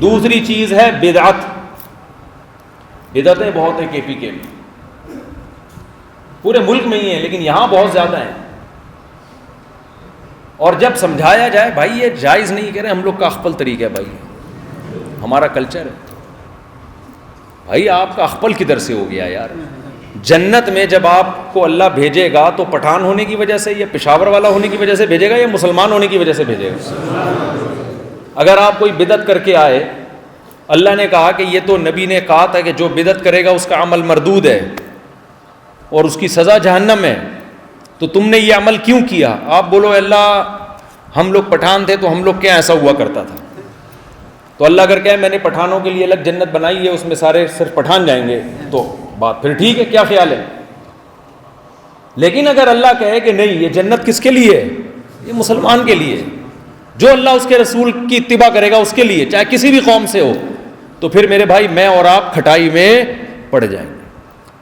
دوسری چیز ہے بدعت. بدعتیں بہت ہیں کے پی کے میں, پورے ملک میں ہی ہیں لیکن یہاں بہت زیادہ ہیں. اور جب سمجھایا جائے بھائی یہ جائز نہیں, کہہ رہے ہم لوگ کا اخپل طریقہ ہے, بھائی ہمارا کلچر ہے. بھائی آپ کا اخپل کدھر سے ہو گیا یار؟ جنت میں جب آپ کو اللہ بھیجے گا تو پٹھان ہونے کی وجہ سے یا پشاور والا ہونے کی وجہ سے بھیجے گا یا مسلمان ہونے کی وجہ سے بھیجے گا؟ اگر آپ کوئی بدعت کر کے آئے, اللہ نے کہا کہ یہ تو نبی نے کہا تھا کہ جو بدعت کرے گا اس کا عمل مردود ہے اور اس کی سزا جہنم ہے, تو تم نے یہ عمل کیوں کیا؟ آپ بولو اللہ ہم لوگ پٹھان تھے تو ہم لوگ کیا ایسا ہوا کرتا تھا. تو اللہ اگر کہے میں نے پٹھانوں کے لیے الگ جنت بنائی ہے اس میں سارے صرف پٹھان جائیں گے تو بات پھر ٹھیک ہے, کیا خیال ہے؟ لیکن اگر اللہ کہے کہ نہیں یہ جنت کس کے لیے ہے؟ یہ مسلمان کے لیے, جو اللہ اس کے رسول کی اتباع کرے گا اس کے لیے, چاہے کسی بھی قوم سے ہو, تو پھر میرے بھائی میں اور آپ کھٹائی میں پڑ جائیں گے.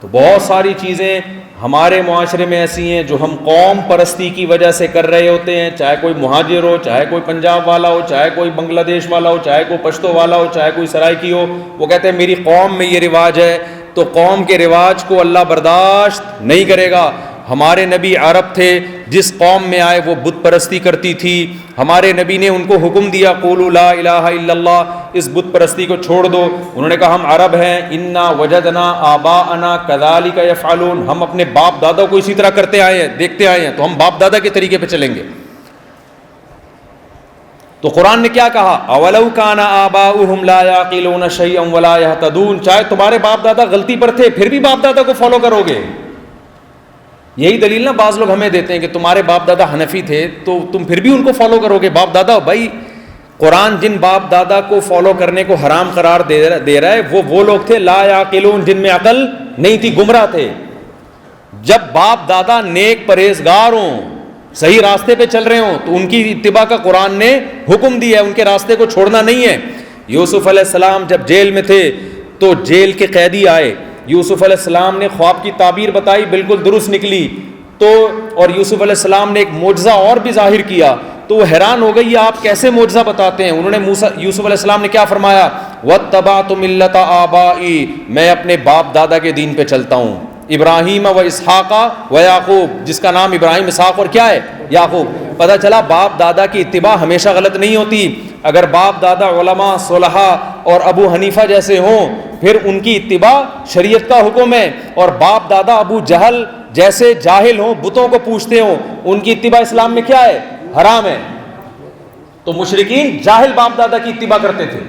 تو بہت ساری چیزیں ہمارے معاشرے میں ایسی ہیں جو ہم قوم پرستی کی وجہ سے کر رہے ہوتے ہیں, چاہے کوئی مہاجر ہو, چاہے کوئی پنجاب والا ہو, چاہے کوئی بنگلہ دیش والا ہو, چاہے کوئی پشتو والا ہو, چاہے کوئی سرائکی ہو. وہ کہتے ہیں میری قوم میں یہ رواج ہے, تو قوم کے رواج کو اللہ برداشت نہیں کرے گا. ہمارے نبی عرب تھے, جس قوم میں آئے وہ بت پرستی کرتی تھی, ہمارے نبی نے ان کو حکم دیا قولوا لا الہ الا اللہ, اس بت پرستی کو چھوڑ دو. انہوں نے کہا ہم عرب ہیں, انا وجدنا آباءنا کذالک یفعلون, ہم اپنے باپ دادا کو اسی طرح کرتے آئے ہیں, دیکھتے آئے ہیں, تو ہم باپ دادا کے طریقے پہ چلیں گے. تو قرآن نے کیا کہا؟ اولو کان آباؤہم لا یعقلون شیئا ولا یہتدون, چاہے تمہارے باپ دادا غلطی پر تھے پھر بھی باپ دادا کو فالو کرو گے. یہی دلیل نا بعض لوگ ہمیں دیتے ہیں کہ تمہارے باپ دادا حنفی تھے تو تم پھر بھی ان کو فالو کرو گے. باپ دادا, بھائی قرآن جن باپ دادا کو فالو کرنے کو حرام قرار دے رہا ہے وہ لوگ تھے لا یعقلون, جن میں عقل نہیں تھی, گمراہ تھے. جب باپ دادا نیک پرہیزگار ہوں, صحیح راستے پہ چل رہے ہوں, تو ان کی اتباع کا قرآن نے حکم دیا ہے, ان کے راستے کو چھوڑنا نہیں ہے. یوسف علیہ السلام جب جیل میں تھے تو جیل کے قیدی آئے, یوسف علیہ السلام نے خواب کی تعبیر بتائی, بالکل درست نکلی, تو اور یوسف علیہ السلام نے ایک معجزہ اور بھی ظاہر کیا, تو وہ حیران ہو گئی آپ کیسے معجزہ بتاتے ہیں. انہوں نے یوسف علیہ السلام نے کیا فرمایا؟ واتبعت ملۃ آبائی, میں اپنے باپ دادا کے دین پہ چلتا ہوں, ابراہیم و اسحاق و یعقوب, جس کا نام ابراہیم, اسحاق اور کیا ہے یعقوب. پتہ چلا باپ دادا کی اتباع ہمیشہ غلط نہیں ہوتی. اگر باپ دادا علماء صلحاء اور ابو حنیفہ جیسے ہوں پھر ان کی اتباع شریعت کا حکم ہے, اور باپ دادا ابو جہل جیسے جاہل ہوں, بتوں کو پوچھتے ہوں, ان کی اتباع اسلام میں کیا ہے؟ حرام ہے. تو مشرکین جاہل باپ دادا کی اتباع کرتے تھے.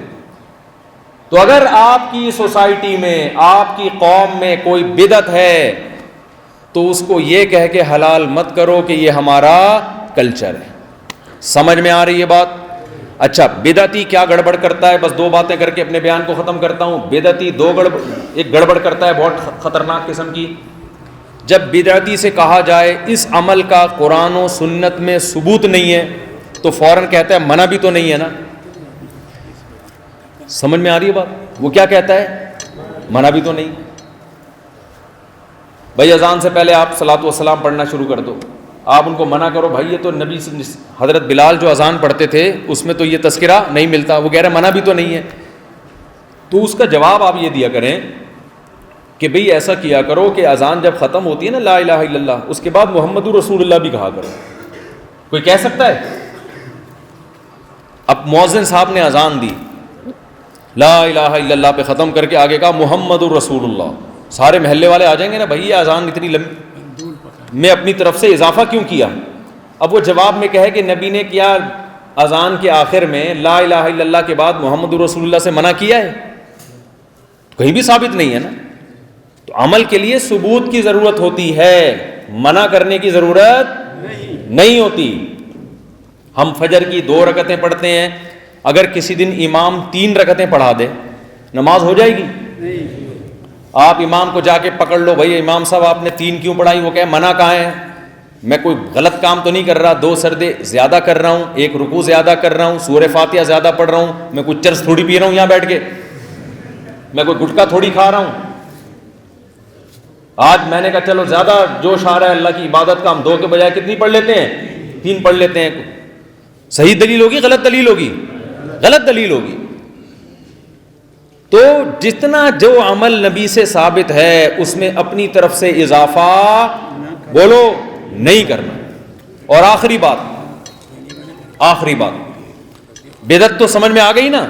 تو اگر آپ کی سوسائٹی میں, آپ کی قوم میں کوئی بدعت ہے تو اس کو یہ کہہ کے حلال مت کرو کہ یہ ہمارا کلچر ہے. سمجھ میں آ رہی ہے بات؟ اچھا, بدعتی کیا گڑبڑ کرتا ہے؟ بس دو باتیں کر کے اپنے بیان کو ختم کرتا ہوں. بدعتی ایک گڑبڑ کرتا ہے بہت خطرناک قسم کی. جب بدعتی سے کہا جائے اس عمل کا قرآن و سنت میں ثبوت نہیں ہے تو فوراً کہتا ہے منع بھی تو نہیں ہے نا. سمجھ میں آ رہی ہے بات؟ وہ کیا کہتا ہے؟ منع بھی تو نہیں. بھائی اذان سے پہلے آپ صلاۃ والسلام پڑھنا شروع کر دو, آپ ان کو منع کرو بھائی یہ تو نبی حضرت بلال جو اذان پڑھتے تھے اس میں تو یہ تذکرہ نہیں ملتا, وہ کہہ رہے منع بھی تو نہیں ہے. تو اس کا جواب آپ یہ دیا کریں کہ بھئی ایسا کیا کرو کہ اذان جب ختم ہوتی ہے نا لا الہ الا اللہ, اس کے بعد محمد رسول اللہ بھی کہا کرو. کوئی کہہ سکتا ہے؟ اب مؤذن صاحب نے اذان دی, لا الہ الا اللہ پہ ختم کر کے آگے کہا محمد رسول اللہ, سارے محلے والے آ جائیں گے نا بھائی یہ اذان اتنی لمبی, میں اپنی طرف سے اضافہ کیوں کیا؟ اب وہ جواب میں کہے کہ نبی نے کیا اذان کے آخر میں لا الہ الا اللہ کے بعد محمد رسول اللہ سے منع کیا ہے؟ کہیں بھی ثابت نہیں ہے نا. تو عمل کے لیے ثبوت کی ضرورت ہوتی ہے, منع کرنے کی ضرورت نہیں ہوتی. ہم فجر کی 2 رکعتیں پڑھتے ہیں, اگر کسی دن امام 3 رکعتیں پڑھا دے نماز ہو جائے گی؟ آپ امام کو جا کے پکڑ لو, بھائی امام صاحب آپ نے 3 کیوں پڑھائی؟ وہ کہے منع کہاں ہے, میں کوئی غلط کام تو نہیں کر رہا, 2 سجدے زیادہ کر رہا ہوں, 1 رکوع زیادہ کر رہا ہوں, سورہ فاتحہ زیادہ پڑھ رہا ہوں, میں کوئی چرس تھوڑی پی رہا ہوں یہاں بیٹھ کے, میں کوئی گٹکا تھوڑی کھا رہا ہوں. آج میں نے کہا چلو زیادہ جوش آ رہا ہے اللہ کی عبادت کا, ہم 2 کے بجائے کتنی پڑھ لیتے ہیں؟ 3 پڑھ لیتے ہیں. صحیح دلیل ہوگی غلط دلیل ہوگی؟ غلط دلیل ہوگی. تو جتنا جو عمل نبی سے ثابت ہے اس میں اپنی طرف سے اضافہ بولو نہیں کرنا. اور آخری بات بدعت تو سمجھ میں آ گئی نا.